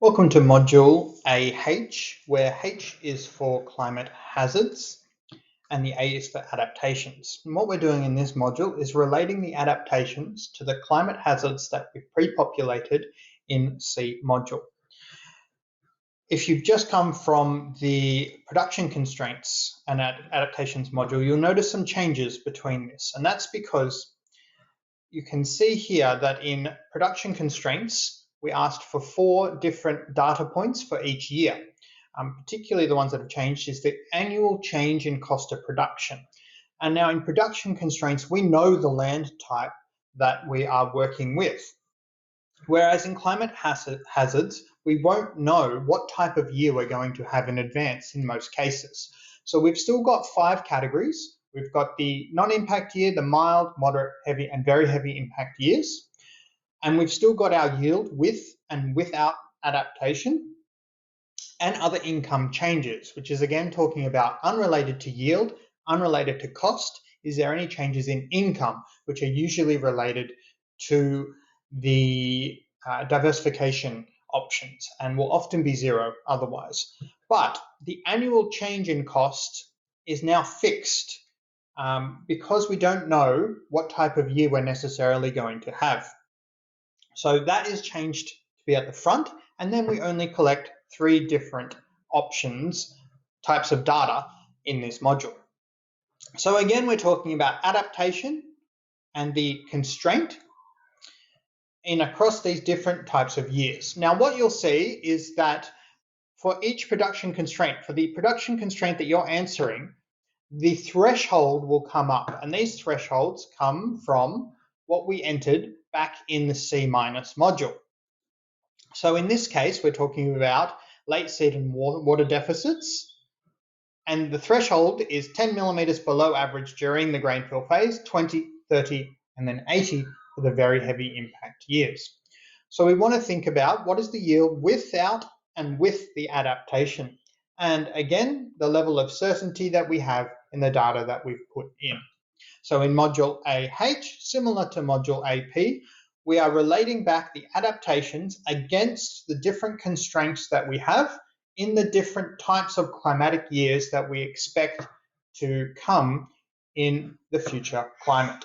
Welcome to Module AH, where H is for climate hazards and the A is for adaptations. And what we're doing in this module is relating the adaptations to the climate hazards that we've pre-populated in C module. If you've just come from the production constraints and adaptations module, you'll notice some changes between this, and that's because you can see here that in production constraints, we asked for 4 different data points for each year. Particularly the ones that have changed is the annual change in cost of production. And now in production constraints, we know the land type that we are working with. Whereas in climate hazards, we won't know what type of year we're going to have in advance in most cases. So we've still got 5 categories. We've got the non-impact year, the mild, moderate, heavy, and very heavy impact years. And we've still got our yield with and without adaptation and other income changes, which is again talking about unrelated to yield, unrelated to cost. Is there any changes in income, which are usually related to the diversification options and will often be zero otherwise. But the annual change in cost is now fixed because we don't know what type of year we're necessarily going to have. So that is changed to be at the front, and then we only collect 3 different options, types of data in this module. So again, we're talking about adaptation and the constraint in across these different types of years. Now, what you'll see is that for each production constraint, for the production constraint that you're answering, the threshold will come up, and these thresholds come from what we entered back in the C- module. So in this case, we're talking about late seed and water deficits, and the threshold is 10 millimeters below average during the grain fill phase, 20, 30, and then 80 for the very heavy impact years. So we want to think about what is the yield without and with the adaptation, and again, the level of certainty that we have in the data that we've put in. So in module AH, similar to module AP, we are relating back the adaptations against the different constraints that we have in the different types of climatic years that we expect to come in the future climate.